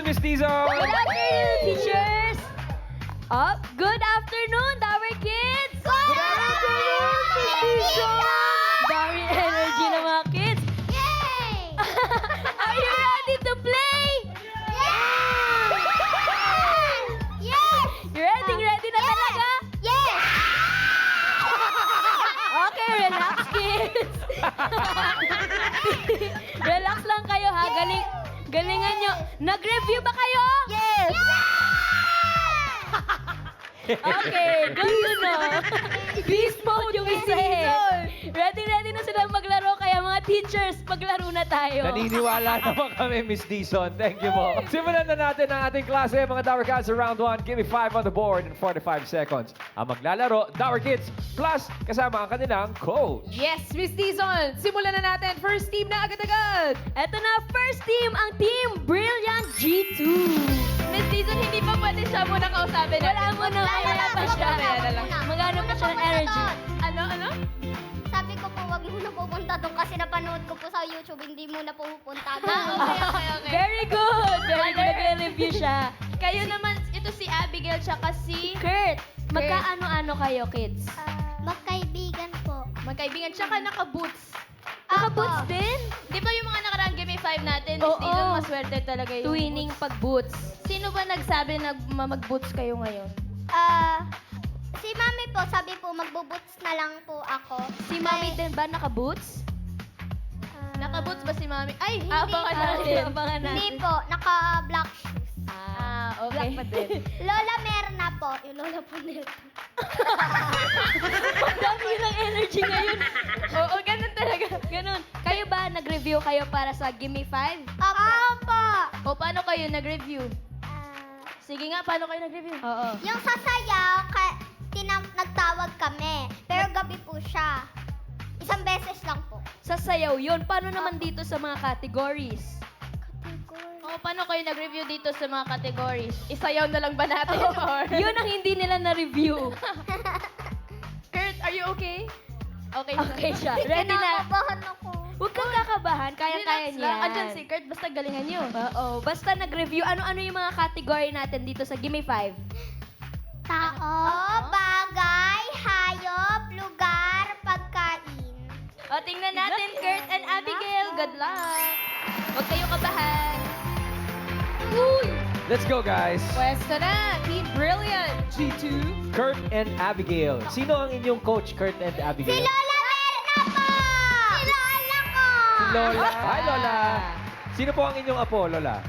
Miss Tizo! Good afternoon, teachers! Good afternoon, Tower Kids! Good afternoon, Miss Dami energy ng mga kids! Yay! Are you ready to play? Yes! Ready na talaga? Yes! Okay, relax, kids! Relax lang kayo, ha? Galingan nyo. Nag-review ba kayo? Yes! Okay, good to know. Beast mode yung isa eh. Ready na silang maglaro, kaya mga teachers, maglaro na tayo. Naniniwala naman kami, Miss Dizon. Thank you po. Simulan na natin ang ating klase, mga Dower Cats sa round 1. Give me 5 on the board in 45 seconds. Ang maglalaro, Dower Kids, plus kasama ang kanilang coach. Yes, Miss Dizon! Simulan na natin. First team na agad-agad. Eto na, first team, ang Team Brilliant G2. Miss Dizon, hindi pa pwede siya muna kausapin. Wala mo na, wala pa siya. Magano pa siya ng energy. Ano? Sabi ko po, wag muna pupunta doon kasi napanood ko po sa YouTube, hindi muna pupunta doon. Okay. Very good. Very good. Nag-review siya. Kayo naman, ito si Abigail tsaka si Kurt, magkaano-ano kayo, kids? Magkaibigan po. magkaibigan tsaka naka-boots. Naka-boots din? Di ba yung mga nakaraan Game 5 natin, Oo. Miss Dizon, maswerte talaga yung Twinning boots. pag-boots. Sino ba nagsabi na mag-boots kayo ngayon? Si Mami po, sabi po, magbubuts na lang po ako. Si Mami din ba naka-boots? Naka-boots ba si Mami? Ay, Hindi abangan po. natin. Abangan natin. Hindi po, naka-black shoes. Okay. Black pa din. Lola Merna po. Yung Lola po nito. Ang dami ng energy ngayon. Oo, ganun talaga. Ganun. Kayo ba, nag-review kayo para sa Gimme 5? Opo. O, paano kayo nag-review? Sige nga, paano kayo nag-review? Oo. Yung sasayaw, nagtawag kami. Pero gabi po siya. Isang beses lang po. Sa sayaw yun. Paano naman dito sa mga categories? O, paano kayo nag-review dito sa mga categories? Isayaw na lang ba natin? Or... Yun ang hindi nila na-review. Kurt, are you okay? Okay, Okay siya. Ready na. Kinakabahan ako. Huwag kang kakabahan. Kaya-kaya Relax lang. niya. Andyan si Kurt, basta galingan nyo. Oo. Basta nag-review. Ano-ano yung mga category natin dito sa Gimme 5? Tao, bagay, hayop, lugar, pagkain. O, tingnan natin, Kurt and Abigail. Good luck. Huwag kayong kabahan. Uy! Let's go, guys. Pwesto na, Team Brilliant. G2. Kurt and Abigail. Sino ang inyong coach, Kurt and Si Abigail? Lola Merna po! Si Lola ko! Si Lola. Hi, Lola. Sino po ang inyong apo, Lola?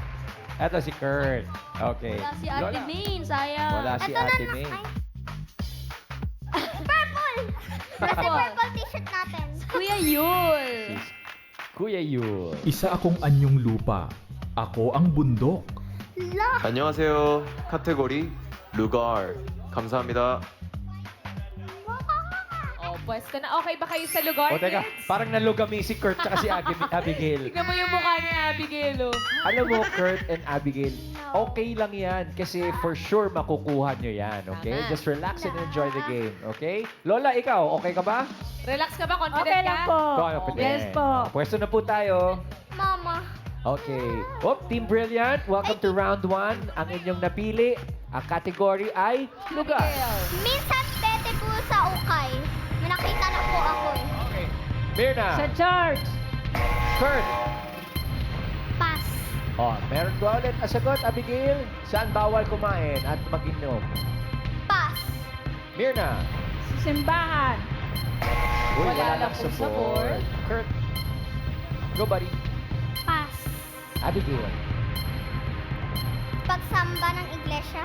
Eto si Kurt. Okay. Wala si Ate Lola. Maine. Sayang. Wala si Ito na Ate na- May. ay. Purple! Kasi purple t-shirt natin. Kuya Yul. Kuya Yul. Isa akong anyong lupa. Ako ang bundok. La! 안녕하세요. 카테고리 루갈. 감사합니다. O, pwesto na. Okay ba kayo sa lugar, O teka, kids? parang nalugami si Kurt tsaka si Abigail. Tignan mo yung mukha ni Abigail, oh. Alam mo, Kurt and Abigail, okay lang yan kasi for sure makukuha nyo yan, okay? Tama. Just relax and enjoy the game, okay? Lola, ikaw, okay ka ba? Relax ka ba? Confident Okay ka? lang po. Confident. Yes po. Pwesto na po tayo. Mama. Okay. Team Brilliant, welcome to round 1. Ang inyong napili, ang category ay lugar. Minsan pwede po sa ukay. May nakita na po ako eh. Okay. Mirna, church. Kurt. Pass. Meron ko ulit ang sagot, Abigail. Saan bawal kumain at mag-inom? Pass. Mirna. Simbahan. Uy, Wala lang po sa board. Kurt. Go, buddy. Pass. Abigail. Pagsamba ng iglesia.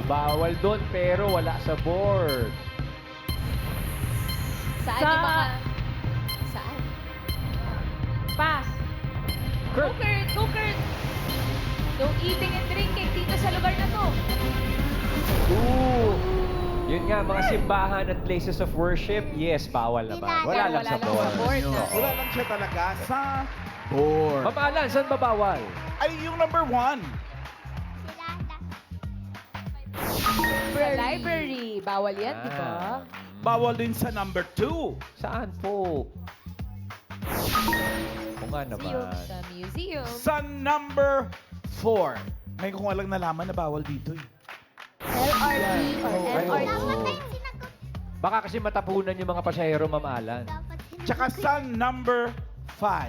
Bawal doon pero wala sa board. Saan yung mga... Saan? Pass. Kurt. Go, Kurt! No eating and drinking dito sa lugar na to. Yun nga, mga simbahan at places of worship, yes, bawal naman. Wala lang sa board. Wala lang siya talaga sa board. Ma'am Alan, saan ba bawal? Ay, yung number 1. Sa library. Bawal yan, di ba? Bawal din sa number 2. Saan po? Kung nga naman. Sa museum. Sa number 4. Ngayon ko nga lang nalaman na bawal dito eh. LRT or Ay, oo. MRT. Dapat tayong sinagot. Baka kasi matapunan yung mga pasahero, Ma'am Alan. Dapat sinagot. Tsaka sa number 5.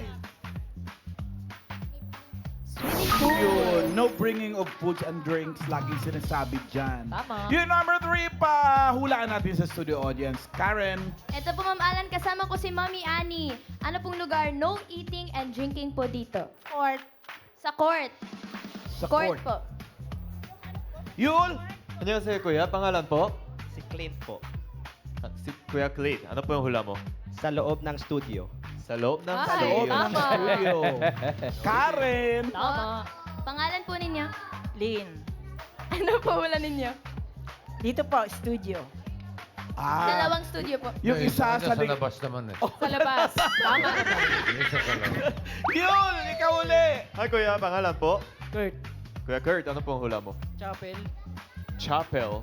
Yun, no bringing of foods and drinks. Laging sinasabi dyan. Tama. Yung number 3 pa, hulaan natin sa studio audience. Karen, Ito po, Ma'am Alan, kasama ko si Mommy Annie. Ano pong lugar? No eating and drinking po dito. Court. Sa court. sa Court court. po. Yul, 안녕하세요, kuya. Pangalan po? Si Clint po. Si Kuya Clint. Ano po yung hula mo? Sa loob ng studio. Sa loob ng Ay, loob studio. ng tama. studio. Karen, Tama. Pangalan po ninyo? Lin. Ano po wala ninyo? Dito po, studio. Dalawang studio po. yung isa sa ling... naman eh. Sa labas. Tama naman. Yul, ikaw uli. Hi, kuya. Pangalan po? Kurt. Kuya Kurt, ano pong hula mo? Chapel. Chapel.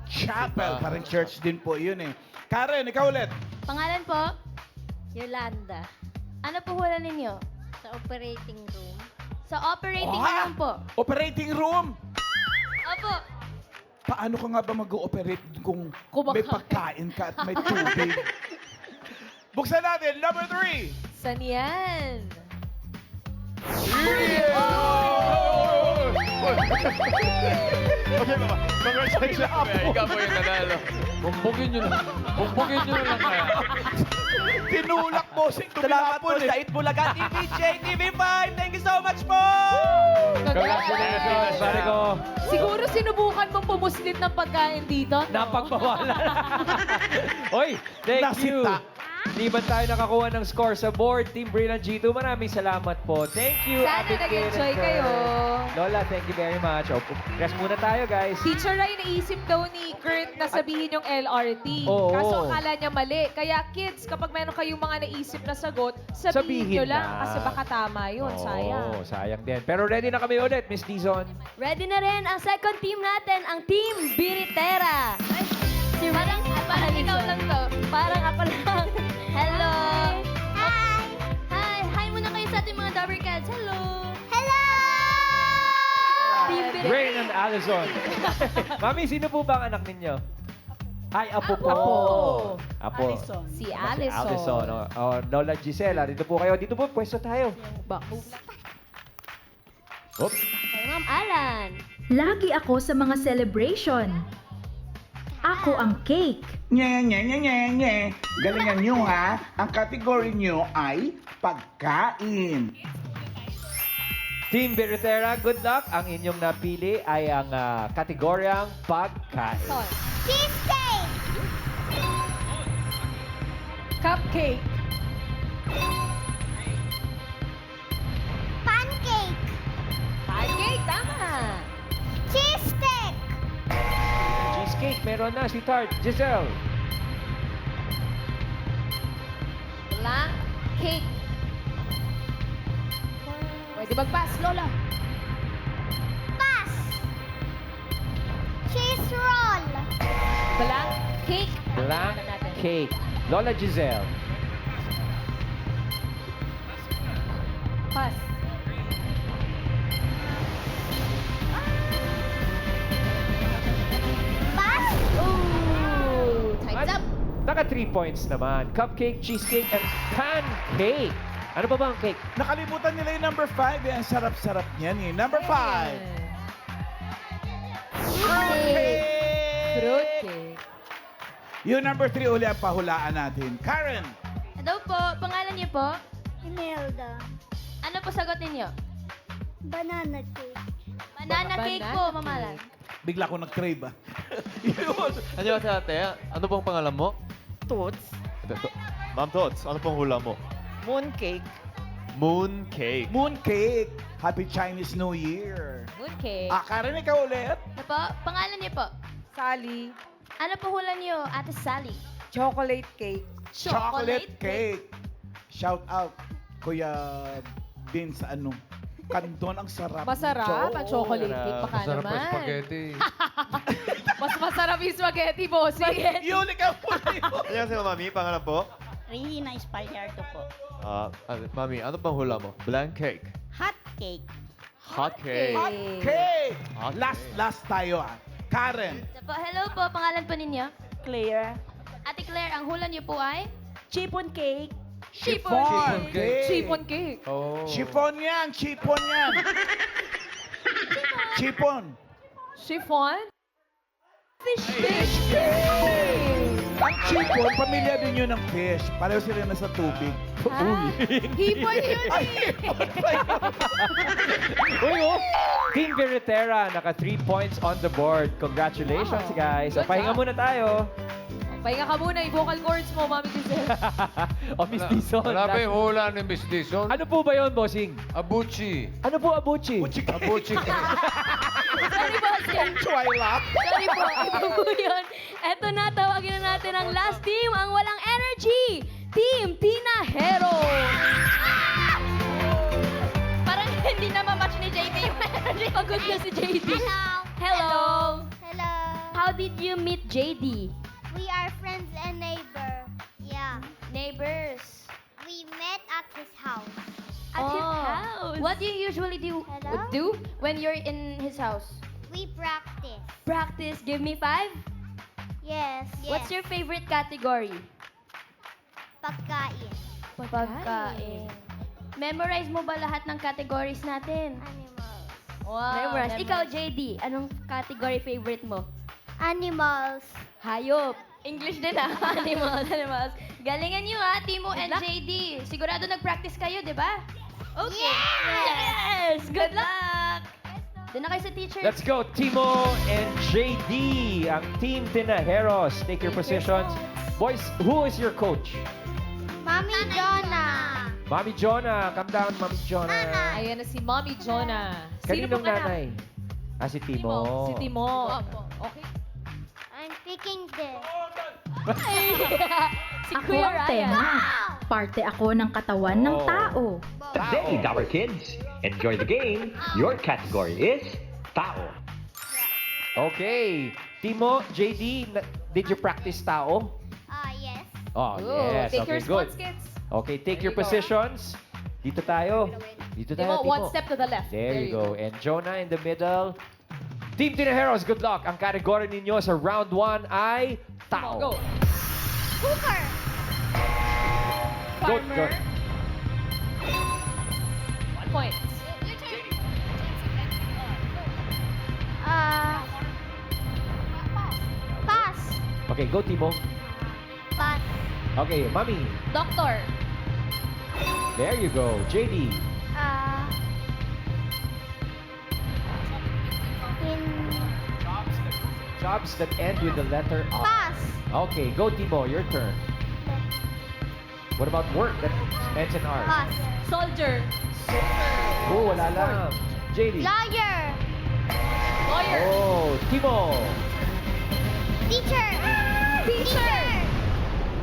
Chapel, parang church din po yun eh. Karen, ikaw ulit. Pangalan po? Yolanda. Ano po wala ninyo? Sa operating room. Sa operating Ah! room po. Operating room. Opo. Paano ka nga ba mag-ooperate kung Kumakain. may pagkain ka at may tubig? Buksan natin, number 3. San yan? Okay, mama. Congratulations, kuya. Ikaw po yung nanalo. Bumbugin nyo na. Bumbugin nyo na lang kaya. Tinulak mo si Salamat po Tumilapon sa eh. Itbulaga TVJ, TV5. Thank you so much po! Congratulations, pare ko. Siguro sinubukan mong pumuslit ng pagkain dito, no? Napagbawalan. Oy, thank you. Nasita. Hindi ba tayo nakakuha ng score sa board? Team Brilliant G2, maraming salamat po. Thank you, Sana Abigail and nag-enjoy Kurt. kayo. Lola, thank you very much. Rest muna tayo, guys. Teacher Ray, naisip daw ni Kurt na sabihin yung LRT. Oo. Kaso akala niya mali. Kaya kids, kapag meron kayong mga naisip na sagot, sabihin nyo lang. na. Kasi baka tama yun. Sayang. Oo, sayang din. Pero ready na kami ulit, Miss Dizon. Ready na rin ang second team natin, ang Team Biritera. Parang ikaw lang to. Parang ako lang. Hello. Hi! Hi. Hi muna kayo sa ating mga Dabber Cats. Hello. Hello! Team Biritera. Rain and Allison. Mami, sino po ba ang anak ninyo? Hi, Apo po. Apo. Apo. Alison. Si Si Allison. Allison. Lola Gisela, dito po kayo. Dito po, pwesto tayo. Oops. Kay Ma'am Alan. Lagi ako sa mga celebration. Ako ang cake. Nye, nye, nye, nye, nye. Galingan nyo ha. Ang kategory nyo ay pagkain. Team Biritera, good luck. Ang inyong napili ay ang kategoryang pagkain. Cheesecake! Cupcake. Pancake! Pancake, tama. Cheesesteak! Cheesecake, meron na. Si Tart, Giselle. Blank cake. Pwede mag-pass, Lola. Pass! Cheese roll! Blank cake. Blank cake. Lola Giselle. Pass. Pass! Ooh, time's up. Naka 3 points naman. Cupcake, cheesecake, and pancake. Ano ba ba ang cake? Nakalimutan nila yung number 5 eh. Ang sarap-sarap niyan eh. Number 5. Fruitcake! Fruit cake. Yung number 3 uli ang pahulaan natin. Karen! Hello po. Pangalan niyo po? Imelda. Ano po sagot ninyo? Banana cake. Banana cake po, Ma'am Alan. Bigla ko nag-crave ah. Yun. 안녕하세요, ate. Ano pong pangalan mo? Toots. Ma'am Tots, ano pong hula mo? Mooncake. Moon cake. Mooncake. Happy Chinese New Year. Good cake. Karen, ikaw ulit. Ano po? Pangalan niyo po? Sally. Ano po hula niyo, Ate Sally? Chocolate cake. Chocolate cake. Shout out, Kuya Vince, Kanton, ang sarap. Masarap ang chocolate cake. Baka naman. Mas masarap yung spaghetti, bossy. Yun, ikaw ulit. 안녕하세요, mami. Pangalan po? Regina Espaillardo po. Mami, ano pang hula mo? Blank cake. Hot cake. Hot cake. Hot cake! Hot Last tayo ah. Karen. Hello po, pangalan po ninyo? Claire. Ate Claire, ang hula niyo po ay? Chiffon cake. Chiffon cake. Chiffon cake. Oh. Chiffon yan. Chiffon. Chiffon? Fish cake! Ang chiffon, pamilya din yun ng fish. Pareho sila nasa tubig. Hipon yun Uy, oh! Team Veritera, naka 3 points on the board. Congratulations, Wow. guys. Good Pahinga job. muna tayo. Pahinga ka muna, yung vocal cords mo, Mami Giselle. O, Miss Dizon. Wala pa yung hula ni Miss Dizon. Ano po ba yun, bossing? Abuchi. Ano po, Abuchi? Abuchi. Sorry po, Twilight. Sorry po, ito po yun. Eto na, tawagin na natin ang last team, ang walang energy. Team Tina Hero. Parang hindi na mamatch ni JD yung energy. Pagod na si JD. Hello. Hello. Hello. How did you meet JD? We are friends and neighbor. Yeah. Neighbors. We met at his house. At his Oh. house. What do you usually do when you're in his house? We practice. Practice. Give me 5. Yes. What's your favorite category? Pagkain. Pagkain. Memorize mo ba lahat ng categories natin? Animals. Wow. Memorize. Ikaw, JD, anong category favorite mo? Animals. Hayop. English din ah. Animals. Galingan nyo ah, Timo and luck. JD. Sigurado nag-practice kayo, di ba? Okay. Yes! Good luck! Doon na kayo sa teacher. Let's go, Timo and JD, ang Team Tinajeros. Take your positions. Boys, who is your coach? Mommy Jonah. Mami Jonah. Come down, Mami Jonah. Ayan na si Mommy Jonah. Kaninong pong anak? nanay? Si Timo. Si Timo. Okay. I'm picking this. Si Ako Kuya ang Ryan. tema. Parte ako ng katawan ng Oh. tao. Today, Tower Kids, enjoy the game. Your category is Tao. Okay. Timo, JD, did you practice tao? Yes. Oh, Ooh, yes. take Okay, your good. response, kids. Okay, take There your you go. positions. Dito tayo. Dito tayo, Timo, one step to the left. There you go. And Jonah in the middle. Team Tinajeros, good luck. Ang category ninyo sa round 1 ay tao. Go. Cooker. Good, Farmer. good. 1 point. Pass. Okay, go, Timo. Pass. Okay, Mami. Doctor. There you go. JD. In Jobs that end with the letter R. pass. Okay, go, Timo. Your turn. What about work that ends in R? Pass. Soldier. Oh, wala lang. JD. Lawyer. Lawyer. Oh, Timo. Teacher. Teacher.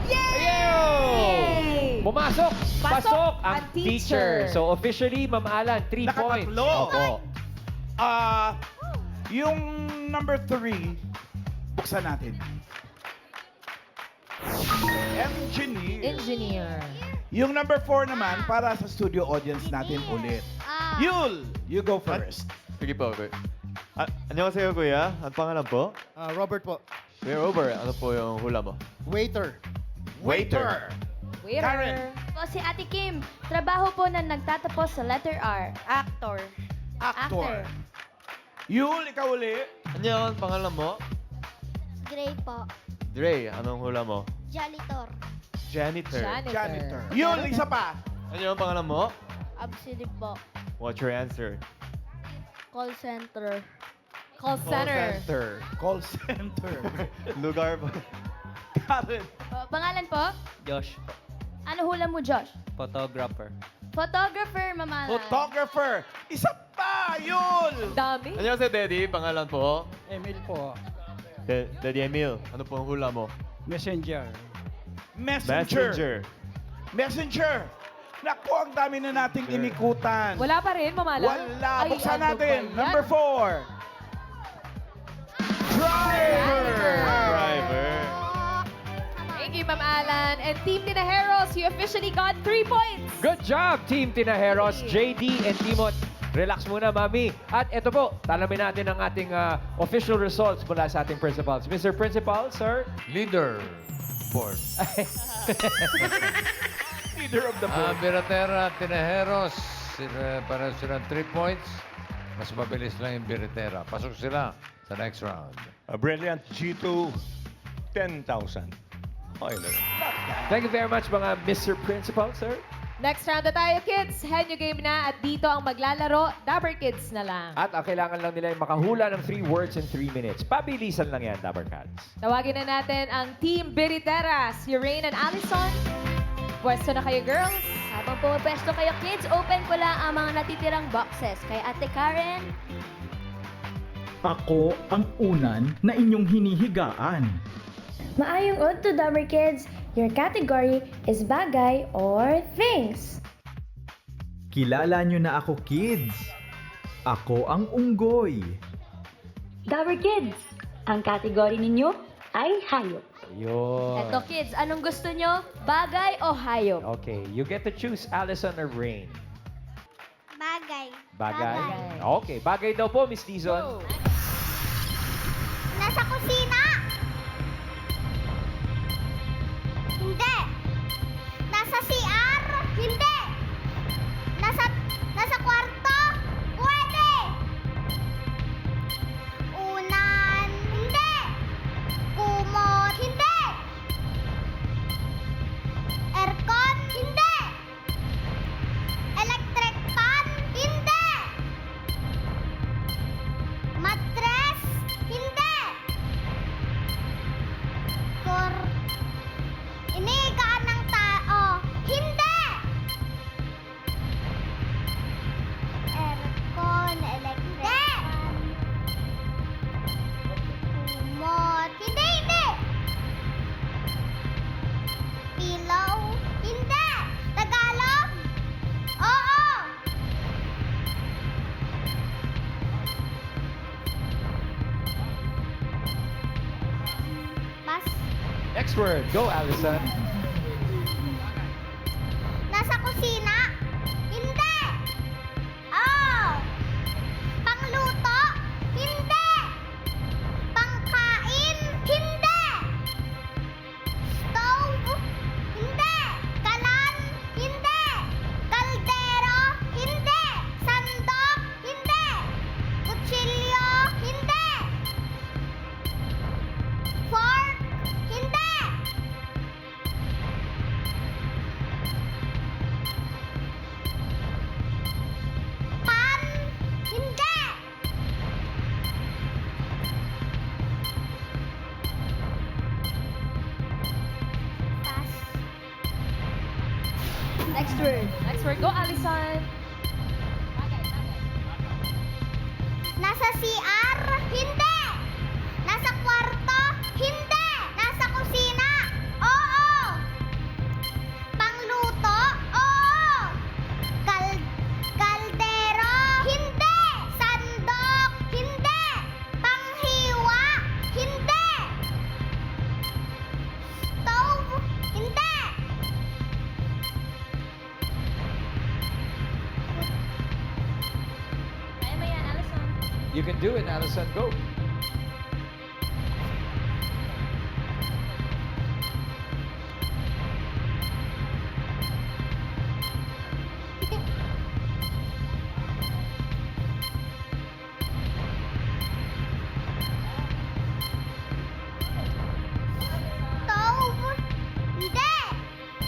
Yay! Pumasok! Pasok ang ang teacher. teacher. So officially, Ma'am Alan, 3 points. Nakatatlo. Opo. Yung number 3, buksan natin. Engineer. Engineer. Yung number 4 naman, para sa studio audience natin ulit. Yul, you go first. Sige po, okay. 안녕하세요, kuya. Ang pangalan po? Robert po. Kuya Robert, ano po yung hula mo? Waiter. Waiter. Waiter. Karen. Po si Ate Kim. Trabaho po na nagtatapos sa letter R. Actor. Actor. Yul, ikaw uli. Ano ang pangalan mo? Gray po. Dre, anong hula mo? Janitor. Janitor. Janitor. Yul, isa pa. Ano ang pangalan mo? Absilip po. What's your answer? Call center. Call center. Call center. Lugar ba? Karen. Pangalan po? Josh, Ano hula mo, Josh? photographer. Photographer, Mama. Photographer. Isa pa, Yul. Dami. 안녕하세요, Daddy. Pangalan po? Emil po. Daddy Emil. Ano po ang hula mo? Messenger. Messenger. Messenger. Naku, ang dami na nating inikutan. Wala pa rin, Mamala. Wala. Ay, Buksan ano natin. ba yan? Number 4. Driver. Driver. Thank you Ma'am Alan. And Team Tinajeros, you officially got 3 points. Good job, Team Tinajeros, JD and Timot. Relax muna, Mami. At ito po, talamin natin ang ating official results mula sa ating principals. Mr. Principal, sir? Leader. Board. Leader of the board. Biratera, Tinajeros. Para silang 3 points. Mas mabilis lang yung Biratera. Pasok sila sa next round. Brilliant G2, 10,000. Okay na. Thank you very much, mga Mr. Principal, sir. Next round na tayo, kids. Henyo game na at dito ang maglalaro, Dabber Kids na lang. At ang kailangan lang nila ay makahula ng 3 words in 3 minutes. Pabilisan lang yan, Dabber Cats. Tawagin na natin ang Team Biritera, si Rain and Allison. Pwesto na kayo, girls. Habang pumapesto kayo, kids, open ko lang ang mga natitirang boxes. Kay Ate Karen, Ako ang unan na inyong hinihigaan. Maayong on to Dabber Kids. Your category is bagay or things. Kilala nyo na ako, kids. Ako ang unggoy. Dabber Kids, ang category ninyo ay hayop. Yun. eto kids, anong gusto nyo? Bagay o hayop? Okay, you get to choose Allison or Rain. Bagay. Bagay? Okay, bagay daw po, Miss Dizon. Nasa kusina. Hindi. Nasa CR. Hindi. Nasa kwarto. Pwede. Unan. Hindi. Kumot. Hindi. Aircon. Hindi. Electric fan. Hindi. Mattress. Hindi. Iniigaan ng tao. Hindi. Aircon, electric fan. Kumot. Hindi. Pillow. Hindi. Tagalog. Oo. Mas Next word, go, Allison. nasa kusina? Hindi. Oh. Pangluto? Hindi. Pangkain? Hindi. Stove? Hindi. Kalan? Hindi. Kaldero? Hindi. Sandok? Hindi. Kutsilyo? Hindi. Fork? Hindi. Pan? Hindi. Pass. Next word. Next word, go, Allison. Nasa CR? Hindi. Nasa kwarto? Hindi. Nasa kusina? Oo. Pangluto? Oo. Kaldero? Hindi. Sandok? Hindi. Panghiwa? Hindi. Stove? Hindi. Kaya mo yan, Allison. You can do it, Allison. Go. Stove? Hindi.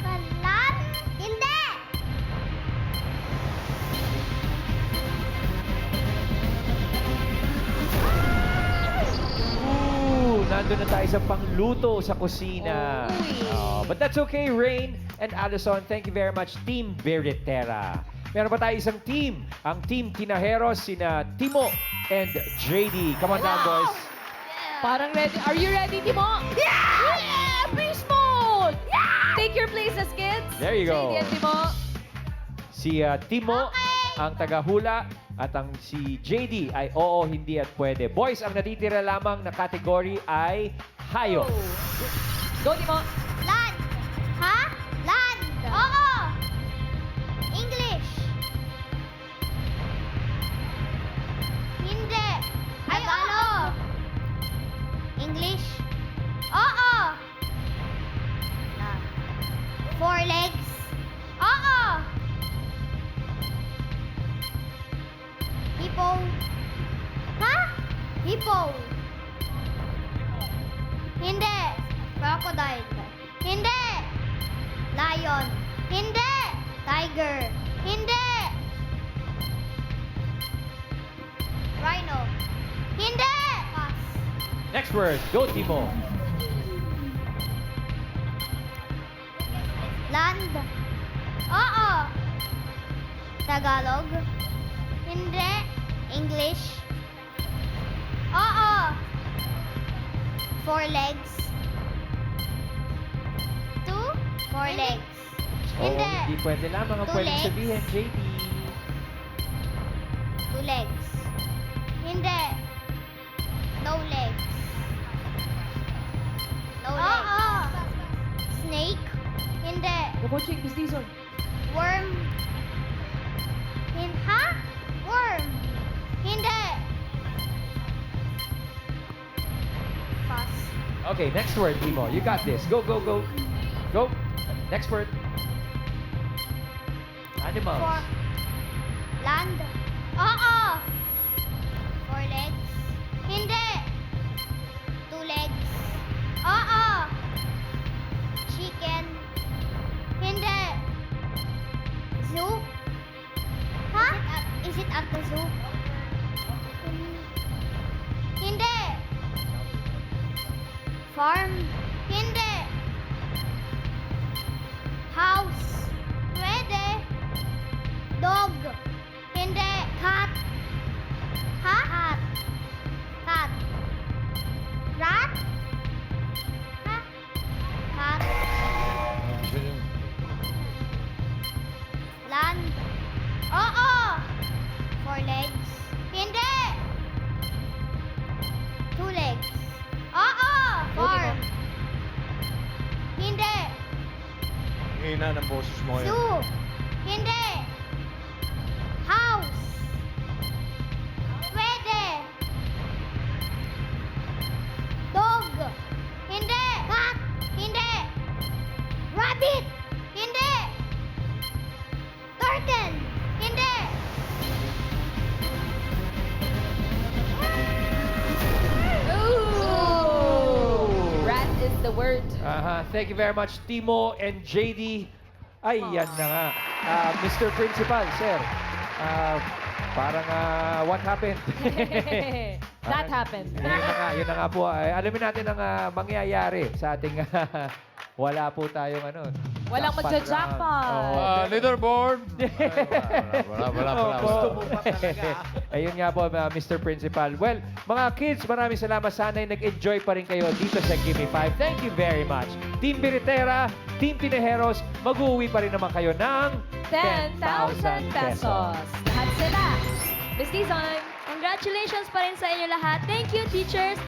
Kalan? Hindi. Nandun na tayo sa pangluto sa kusina. But that's okay, Rain and Allison. Thank you very much, Team Biritera. Meron pa tayo isang team. Ang Team Tinajeros, sina Timo and JD. Come on down, boys. Parang ready. Are you ready, Timo? Yeah! Beast mode! Yeah! Take your places, kids. There you go. JD and Timo. Si Timo ang tagahula at ang si JD ay oo, hindi at pwede. Boys, ang natitira lamang na category ay hayop. Go, Timo. Lunch. Hippo. Ha? Hippo. Hindi. Crocodile. Hindi. Lion. Hindi. Tiger. Hindi. Rhino. Hindi. Pass. Next word. Go, Timo. Land. Oo. Tagalog. Hindi. English. Oo. 4 legs. 2. 4 legs. Hindi. Hindi pwede lamang ang Two pwedeng legs. sabihin, JD. 2 legs. Hindi. No legs. No legs. Oo. Snake. Hindi. Coaching, Miss Dizon. Worm. Ha? Worm. Hindi. Pass. Okay, next word, Timo. You got this. Go, go, go. Go. Next word. Animals. 4. Land. Oo. 4 legs. Hindi. 2 legs. Oo. Chicken. Hindi. Zoo. Ha? Is it at the zoo? Hindi. Farm. Hindi. House. Pwede. Dog. Hindi. Cat. Ha? Cat. Cat. Rat? Ha? Cat. Land. Oo. 4 legs. Hindi. 2 legs. Oo. Farm. Hindi. Hina ng boses mo ngayon. Zoo. Hindi. House. Pwede. Dog. Hindi. Cat. Hindi. Rabbit. Hindi. Turtle. Hindi. Rat is the word. Thank you very much, Timo and JD. Ay, yan na nga. Mr. Principal, sir. Parang what happened? That happened. Yun na nga po. Alamin natin ang mangyayari sa ating wala po tayong Walang jackpot magja-jackpot. round. Oo. Leaderboard. Wala. Opo. Ayun nga po, Mr. Principal. Well, mga kids, maraming salamat. Sana'y nag-enjoy pa rin kayo dito sa Gimme 5. Thank you very much. Team Biritera, Team Tinejeros, mag-uwi pa rin naman kayo ng 10,000 pesos. Lahat sila. Miss Dizon. Congratulations pa rin sa inyo lahat. Thank you, teachers.